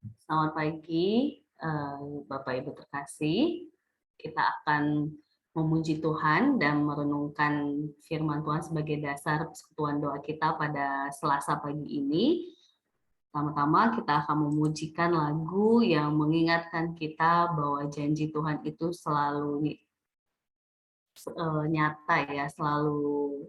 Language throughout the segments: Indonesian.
Selamat pagi, Bapak Ibu terkasih. Kita akan memuji Tuhan dan merenungkan firman Tuhan sebagai dasar persekutuan doa kita pada Selasa pagi ini. Pertama-tama kita akan memujikan lagu yang mengingatkan kita bahwa janji Tuhan itu selalu nyata ya, selalu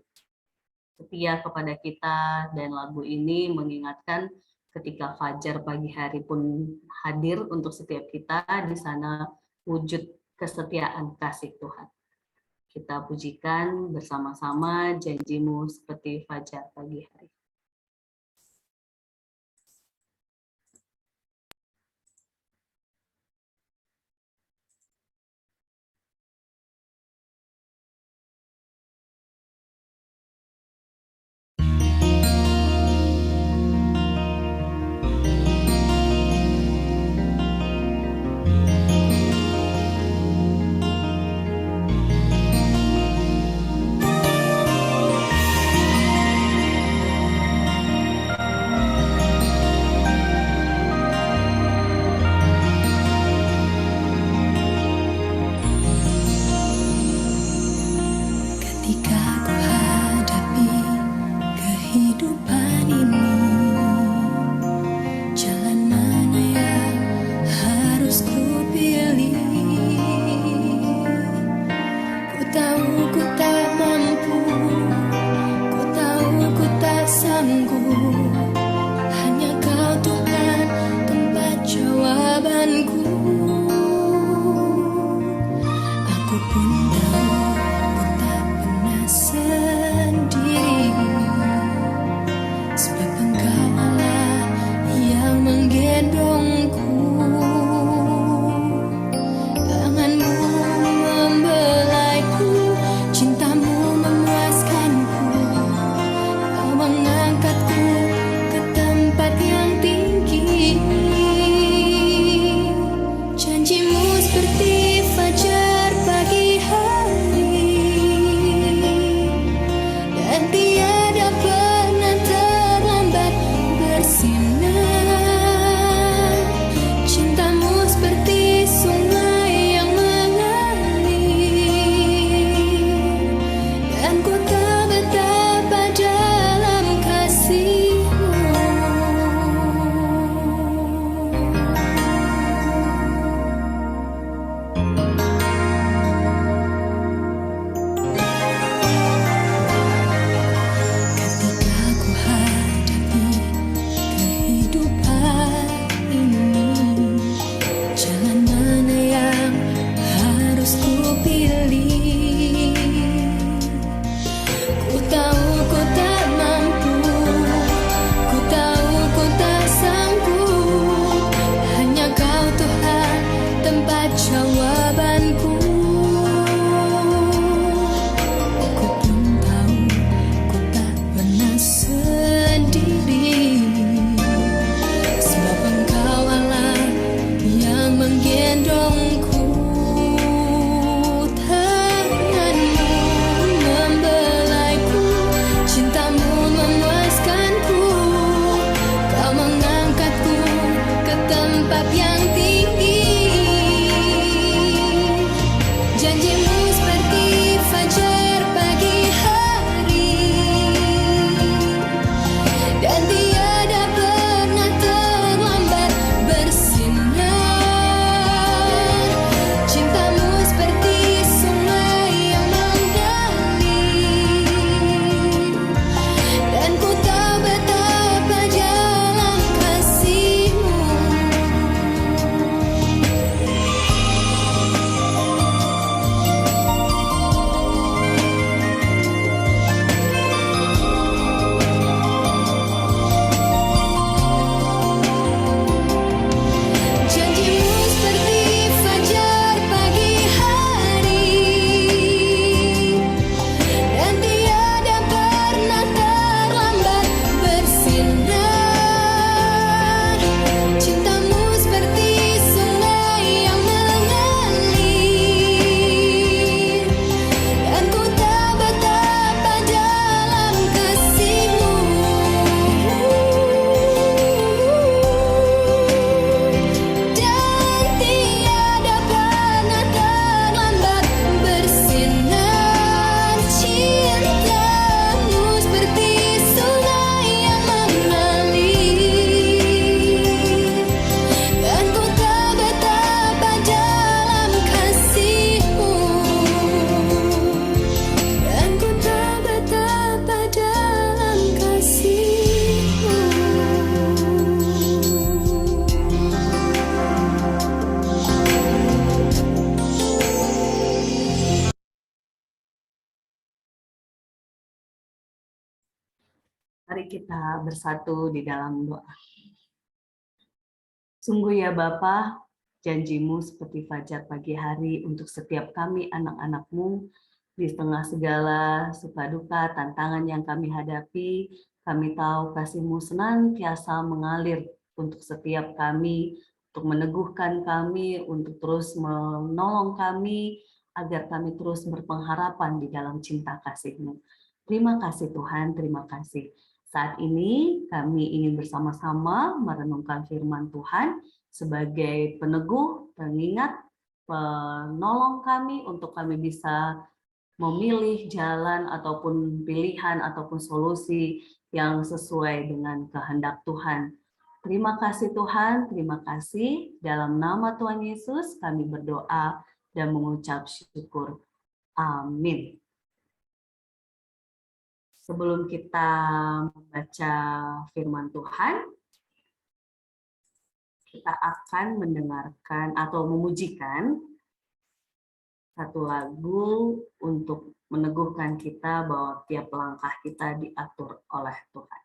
setia kepada kita, dan lagu ini mengingatkan ketika fajar pagi hari pun hadir untuk setiap kita, di sana wujud kesetiaan kasih Tuhan. Kita pujikan bersama-sama janjimu seperti fajar pagi hari. Mari kita bersatu di dalam doa. Sungguh ya Bapa, janji-Mu seperti fajar pagi hari untuk setiap kami anak-anak-Mu di tengah segala suka duka, tantangan yang kami hadapi. Kami tahu kasih-Mu senantiasa mengalir untuk setiap kami, untuk meneguhkan kami, untuk terus menolong kami, agar kami terus berpengharapan di dalam cinta kasih-Mu. Terima kasih Tuhan, terima kasih. Saat ini kami ingin bersama-sama merenungkan firman Tuhan sebagai peneguh, pengingat, penolong kami untuk kami bisa memilih jalan ataupun pilihan ataupun solusi yang sesuai dengan kehendak Tuhan. Terima kasih Tuhan, terima kasih. Dalam nama Tuhan Yesus kami berdoa dan mengucap syukur. Amin. Sebelum kita membaca firman Tuhan, kita akan mendengarkan atau memujikan satu lagu untuk meneguhkan kita bahwa tiap langkah kita diatur oleh Tuhan.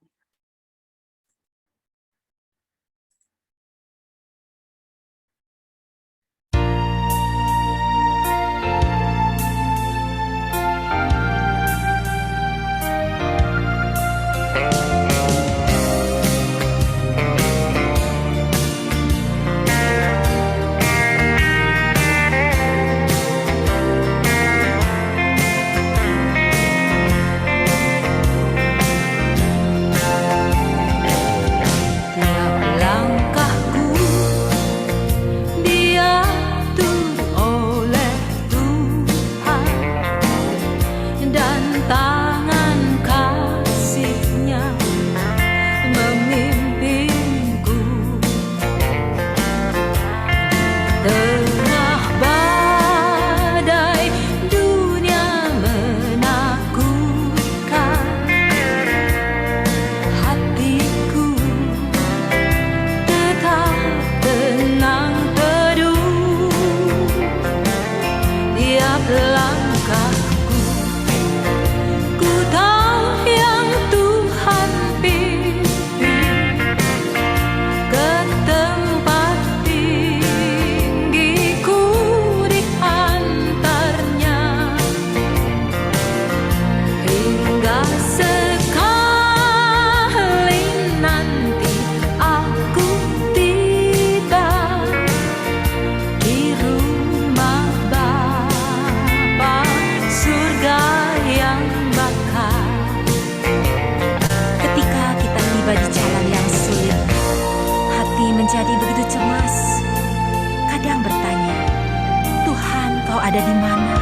Menjadi begitu cemas, kadang bertanya, Tuhan, kau ada di mana?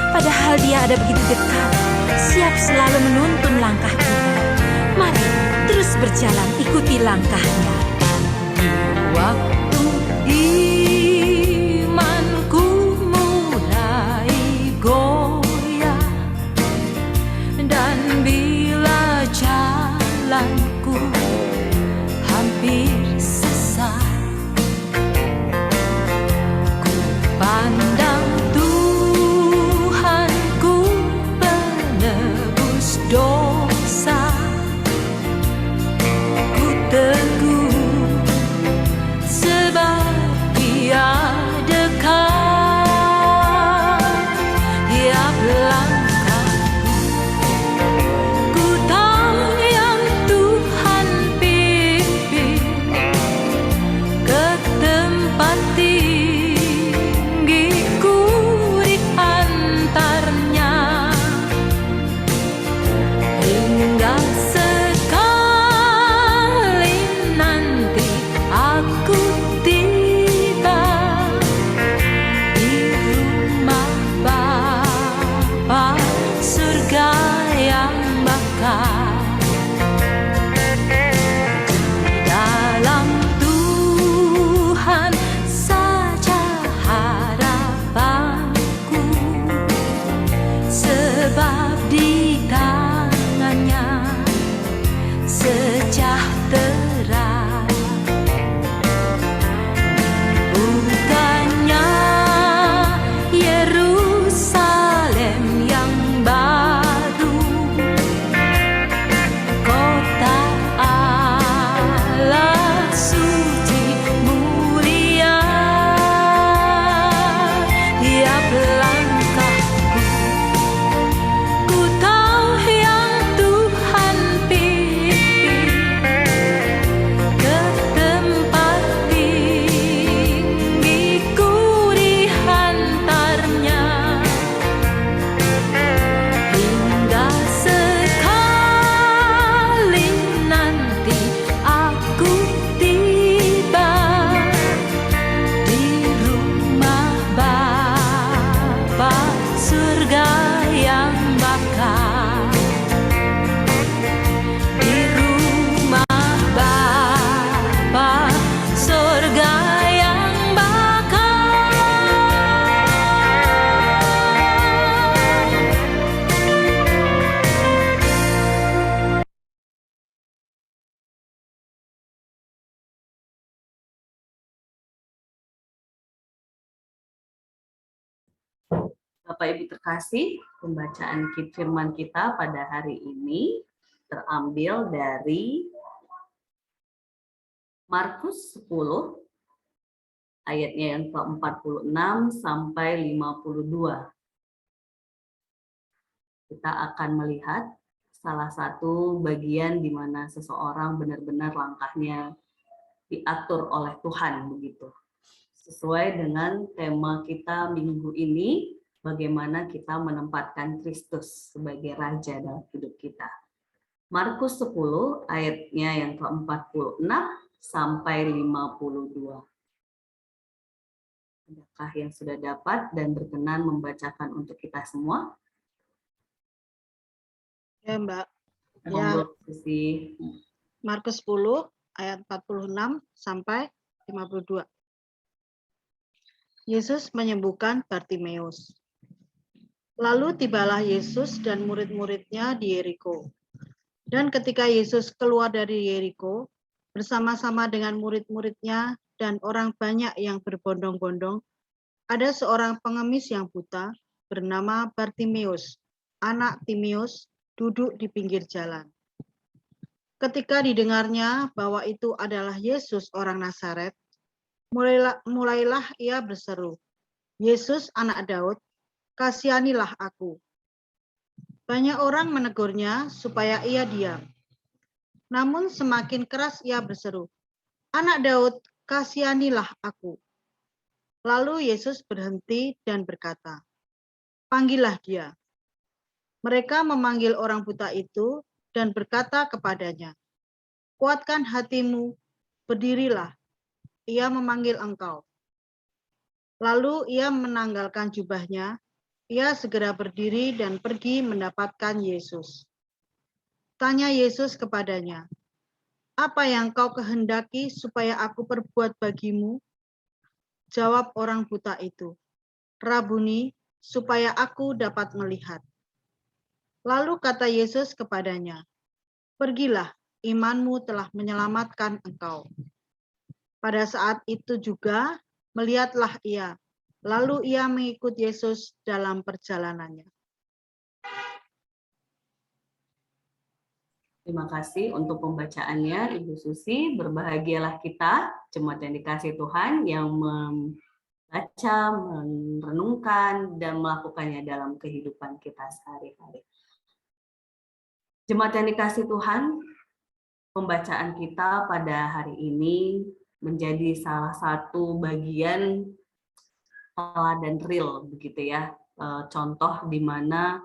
Padahal Dia ada begitu dekat, siap selalu menuntun langkah kita. Mari terus berjalan, ikuti langkahnya. Waktu imanku mulai goyah, dan bila jalanku hampir pandang Tuhanku penebus dosa, ku teguh sebab suci mulia, tiap langkahku ku tahu yang Tuhan pimpin ke tempat tinggiku dihantarnya, hingga sekali nanti aku tiba di rumah Bapa surga yang bakal, di rumah Bapa surga yang bakal. Bapak Ibu terkasih, pembacaan firman kita pada hari ini terambil dari Markus 10 ayatnya yang ke-46 sampai 52. Kita akan melihat salah satu bagian di mana seseorang benar-benar langkahnya diatur oleh Tuhan begitu. Sesuai dengan tema kita minggu ini, bagaimana kita menempatkan Kristus sebagai Raja dalam hidup kita. Markus 10 ayatnya yang ke-46 sampai 52. Adakah yang sudah dapat dan berkenan membacakan untuk kita semua? Ya, Mbak. Monggo, Sisi. Markus 10 ayat 46 sampai 52. Yesus menyembuhkan Bartimeus. Lalu tibalah Yesus dan murid-muridnya di Yeriko. Dan ketika Yesus keluar dari Yeriko, bersama-sama dengan murid-muridnya dan orang banyak yang berbondong-bondong, ada seorang pengemis yang buta bernama Bartimeus, anak Timeus, duduk di pinggir jalan. Ketika didengarnya bahwa itu adalah Yesus orang Nazaret, mulailah ia berseru, "Yesus anak Daud, kasihanilah aku." Banyak orang menegurnya supaya ia diam. Namun semakin keras ia berseru, "Anak Daud, kasihanilah aku." Lalu Yesus berhenti dan berkata, "Panggillah dia." Mereka memanggil orang buta itu dan berkata kepadanya, "Kuatkan hatimu, berdirilah, ia memanggil engkau." Lalu ia menanggalkan jubahnya, ia segera berdiri dan pergi mendapatkan Yesus. Tanya Yesus kepadanya, "Apa yang kau kehendaki supaya aku perbuat bagimu?" Jawab orang buta itu, "Rabuni, supaya aku dapat melihat." Lalu kata Yesus kepadanya, "Pergilah, imanmu telah menyelamatkan engkau." Pada saat itu juga melihatlah ia, lalu ia mengikut Yesus dalam perjalanannya. Terima kasih untuk pembacaannya, Ibu Susi. Berbahagialah kita, jemaat yang dikasih Tuhan, yang membaca, merenungkan, dan melakukannya dalam kehidupan kita sehari-hari. Jemaat yang dikasih Tuhan, pembacaan kita pada hari ini menjadi salah satu bagian teladan real, begitu ya. Contoh di mana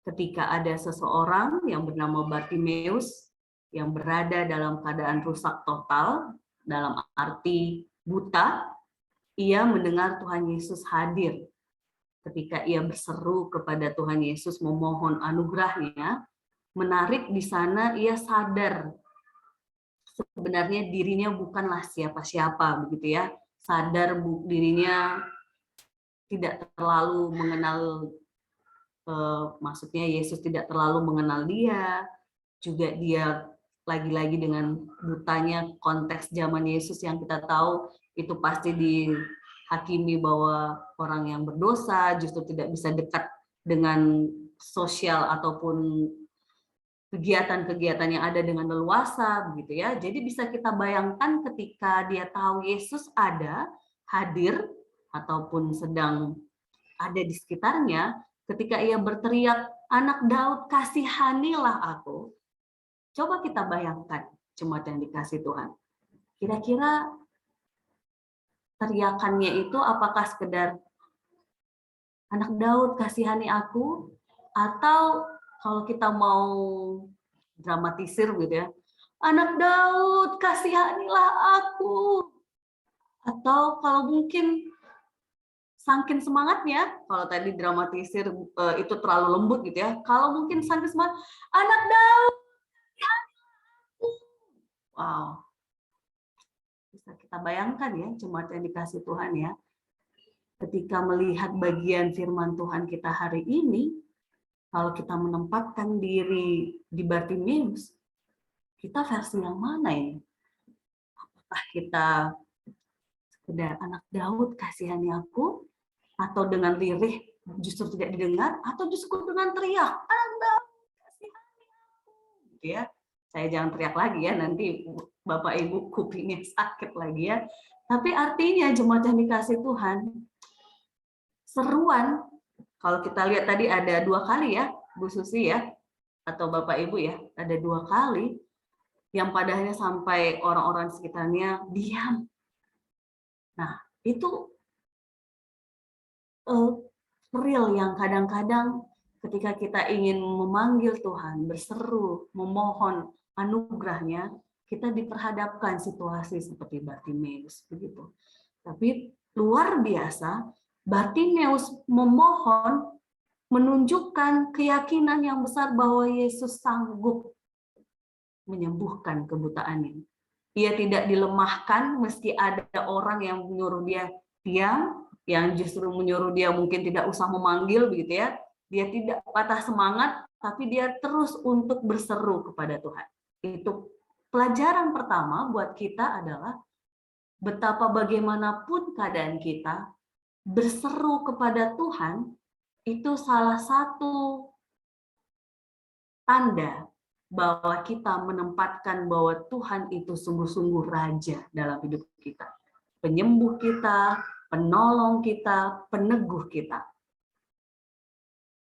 ketika ada seseorang yang bernama Bartimeus yang berada dalam keadaan rusak total, dalam arti buta, ia mendengar Tuhan Yesus hadir. Ketika ia berseru kepada Tuhan Yesus memohon anugerahnya, menarik di sana ia sadar sebenarnya dirinya bukanlah siapa-siapa, begitu ya. Sadar dirinya tidak terlalu mengenal, maksudnya Yesus tidak terlalu mengenal dia, juga dia lagi-lagi dengan butanya konteks zaman Yesus yang kita tahu itu pasti dihakimi bahwa orang yang berdosa justru tidak bisa dekat dengan sosial ataupun kegiatan-kegiatan yang ada dengan leluasa, begitu ya. Jadi bisa kita bayangkan ketika dia tahu Yesus ada, hadir, ataupun sedang ada di sekitarnya, ketika ia berteriak, "Anak Daud, kasihanilah aku." Coba kita bayangkan, jemaat yang dikasih Tuhan. Kira-kira teriakannya itu apakah sekedar, "Anak Daud, kasihani aku," atau kalau kita mau dramatisir gitu ya, "Anak Daud, kasihanilah aku." Atau kalau mungkin saking semangatnya, kalau tadi dramatisir itu terlalu lembut gitu ya, kalau mungkin saking semangat, "Anak Daud, kasihani aku." Wow, bisa kita bayangkan ya, jemaat yang dikasih Tuhan ya, ketika melihat bagian firman Tuhan kita hari ini, kalau kita menempatkan diri di Bartimeus, kita versi yang mana ini? Apakah kita sekedar, "Anak Daud, kasihani aku," atau dengan lirih justru tidak didengar, atau justru dengan teriak, "Anak Daud, kasihani aku," gitu ya. Saya jangan teriak lagi ya, nanti Bapak Ibu kupingnya sakit lagi ya. Tapi artinya jemaat yang dikasih Tuhan, seruan, kalau kita lihat tadi ada 2 kali ya, Bu Susi ya, atau Bapak Ibu ya, ada 2 kali yang padanya sampai orang-orang sekitarnya diam. Nah, itu real yang kadang-kadang ketika kita ingin memanggil Tuhan, berseru, memohon anugerahnya, kita diperhadapkan situasi seperti Bartimeus begitu. Tapi luar biasa, Bartimeus memohon menunjukkan keyakinan yang besar bahwa Yesus sanggup menyembuhkan kebutaan ini. Ia tidak dilemahkan meski ada orang yang menyuruh dia diam, yang justru menyuruh dia mungkin tidak usah memanggil begitu ya. Dia tidak patah semangat, tapi dia terus untuk berseru kepada Tuhan. Itu pelajaran pertama buat kita adalah betapa bagaimanapun keadaan kita, berseru kepada Tuhan itu salah satu tanda bahwa kita menempatkan bahwa Tuhan itu sungguh-sungguh raja dalam hidup kita. Penyembuh kita, penolong kita, peneguh kita.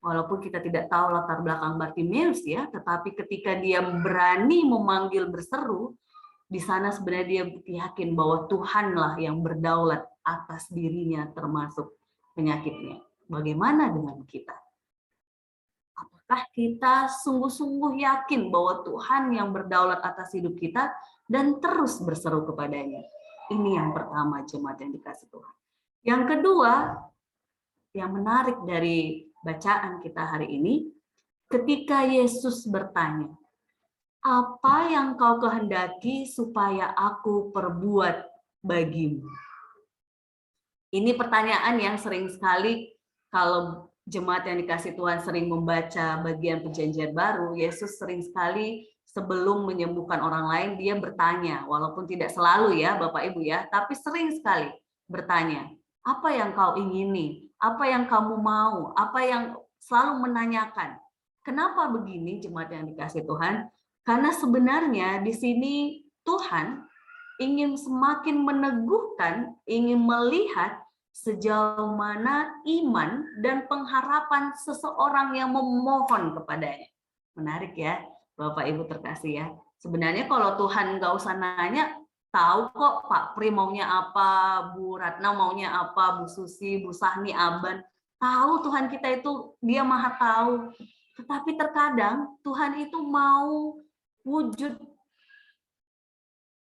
Walaupun kita tidak tahu latar belakang Bartimeus ya, tetapi ketika dia berani memanggil berseru, di sana sebenarnya dia yakin bahwa Tuhanlah yang berdaulat atas dirinya termasuk penyakitnya. Bagaimana dengan kita? Apakah kita sungguh-sungguh yakin bahwa Tuhan yang berdaulat atas hidup kita dan terus berseru kepadanya? Ini yang pertama, jemaat yang dikasih Tuhan. Yang kedua, yang menarik dari bacaan kita hari ini, ketika Yesus bertanya, "Apa yang kau kehendaki supaya aku perbuat bagimu?" Ini pertanyaan yang sering sekali kalau jemaat yang dikasih Tuhan sering membaca bagian Perjanjian Baru, Yesus sering sekali sebelum menyembuhkan orang lain, dia bertanya, walaupun tidak selalu ya Bapak Ibu ya, tapi sering sekali bertanya, "Apa yang kau ingini? Apa yang kamu mau?" Apa yang selalu menanyakan. Kenapa begini jemaat yang dikasih Tuhan? Karena sebenarnya di sini Tuhan ingin semakin meneguhkan, ingin melihat sejauh mana iman dan pengharapan seseorang yang memohon kepadanya. Menarik ya, Bapak Ibu terkasih ya. Sebenarnya kalau Tuhan nggak usah nanya, tahu kok Pak Pri maunya apa, Bu Ratna maunya apa, Bu Susi, Bu Sahni, Aban. Tahu Tuhan kita itu, dia maha tahu. Tetapi terkadang Tuhan itu mau wujud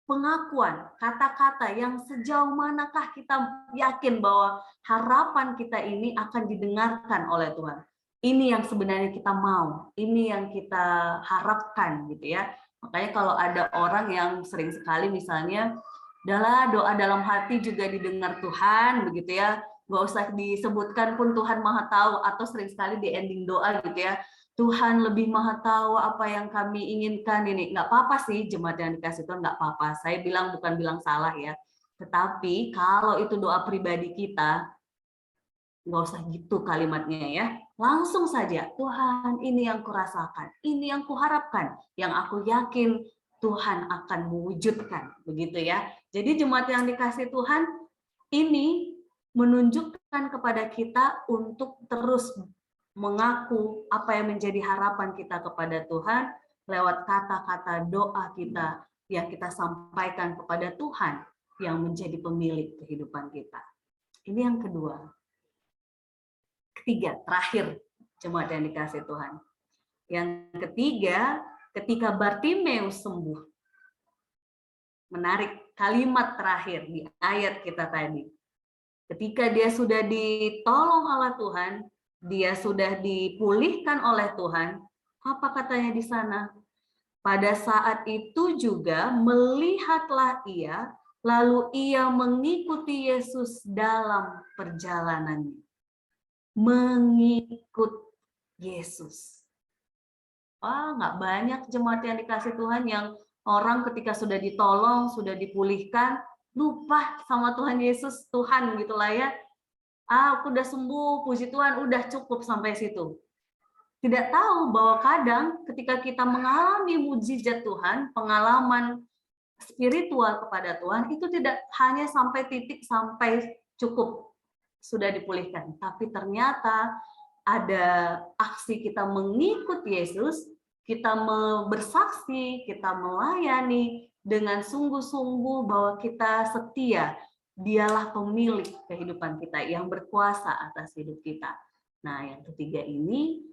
pengakuan, kata-kata yang sejauh manakah kita yakin bahwa harapan kita ini akan didengarkan oleh Tuhan. Ini yang sebenarnya kita mau, ini yang kita harapkan gitu ya. Makanya kalau ada orang yang sering sekali misalnya, "Adalah doa dalam hati juga didengar Tuhan," begitu ya. Nggak usah disebutkan pun Tuhan maha tahu, atau sering sekali di ending doa gitu ya, "Tuhan lebih maha tahu apa yang kami inginkan ini." Nggak apa-apa sih jemaat yang dikasih Tuhan, nggak apa-apa. Saya bukan bilang salah ya. Tetapi kalau itu doa pribadi kita, nggak usah gitu kalimatnya ya. Langsung saja, Tuhan ini yang kurasakan, ini yang kuharapkan, yang aku yakin Tuhan akan mewujudkan. Begitu ya. Jadi jemaat yang dikasih Tuhan, ini menunjukkan kepada kita untuk terus mengaku apa yang menjadi harapan kita kepada Tuhan lewat kata-kata doa kita yang kita sampaikan kepada Tuhan yang menjadi pemilik kehidupan kita. Ini yang kedua. Ketiga, terakhir, jemaat yang dikasih Tuhan. Yang ketiga, ketika Bartimeus sembuh. Menarik, kalimat terakhir di ayat kita tadi. Ketika dia sudah ditolong oleh Tuhan, dia sudah dipulihkan oleh Tuhan, apa katanya di sana? Pada saat itu juga melihatlah ia, lalu ia mengikuti Yesus dalam perjalanannya. Mengikut Yesus. Nggak banyak jemaat yang dikasih Tuhan yang orang ketika sudah ditolong, sudah dipulihkan, lupa sama Tuhan Yesus, Tuhan gitulah ya. Aku udah sembuh, puji Tuhan, udah cukup sampai situ. Tidak tahu bahwa kadang ketika kita mengalami mujizat Tuhan, pengalaman spiritual kepada Tuhan, itu tidak hanya sampai titik sampai cukup sudah dipulihkan, tapi ternyata ada aksi kita mengikut Yesus, kita bersaksi, kita melayani dengan sungguh-sungguh bahwa kita setia. Dialah pemilik kehidupan kita yang berkuasa atas hidup kita. Nah, yang ketiga ini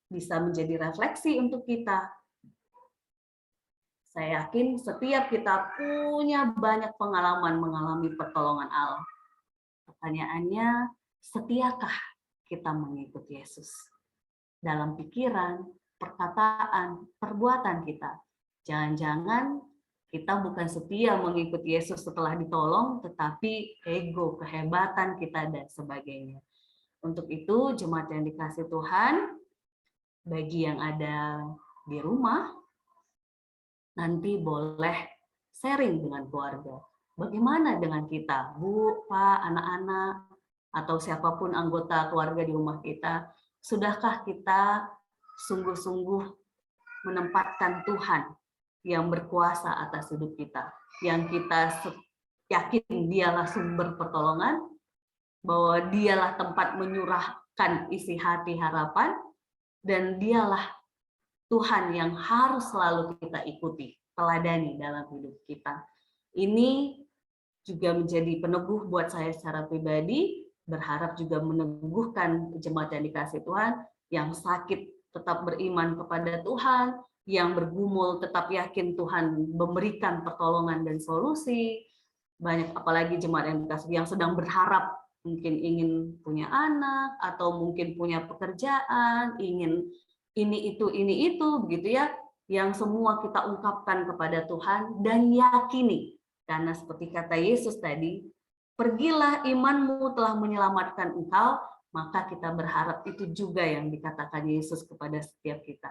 bisa menjadi refleksi untuk kita. Saya yakin setiap kita punya banyak pengalaman mengalami pertolongan Allah. Pertanyaannya, setiakah kita mengikuti Yesus? Dalam pikiran, perkataan, perbuatan kita. Jangan-jangan kita bukan setia mengikuti Yesus setelah ditolong, tetapi ego, kehebatan kita, dan sebagainya. Untuk itu, jemaat yang dikasih Tuhan, bagi yang ada di rumah, nanti boleh sharing dengan keluarga. Bagaimana dengan kita, Bu, Pak, anak-anak, atau siapapun anggota keluarga di rumah kita, sudahkah kita sungguh-sungguh menempatkan Tuhan yang berkuasa atas hidup kita, yang kita yakin dialah sumber pertolongan, bahwa dialah tempat menyurahkan isi hati harapan, dan dialah Tuhan yang harus selalu kita ikuti, teladani dalam hidup kita. Ini juga menjadi peneguh buat saya secara pribadi, berharap juga meneguhkan jemaat yang dikasih Tuhan, yang sakit tetap beriman kepada Tuhan, yang bergumul tetap yakin Tuhan memberikan pertolongan dan solusi. Banyak apalagi jemaat yang dikasih yang sedang berharap, mungkin ingin punya anak, atau mungkin punya pekerjaan, ingin ini itu begitu ya, yang semua kita ungkapkan kepada Tuhan dan yakini, karena seperti kata Yesus tadi, pergilah, imanmu telah menyelamatkan engkau, maka kita berharap itu juga yang dikatakan Yesus kepada setiap kita.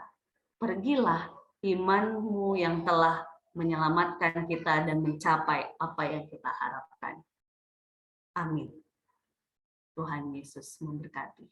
Pergilah, imanmu yang telah menyelamatkan kita dan mencapai apa yang kita harapkan. Amin. Tuhan Yesus memberkati.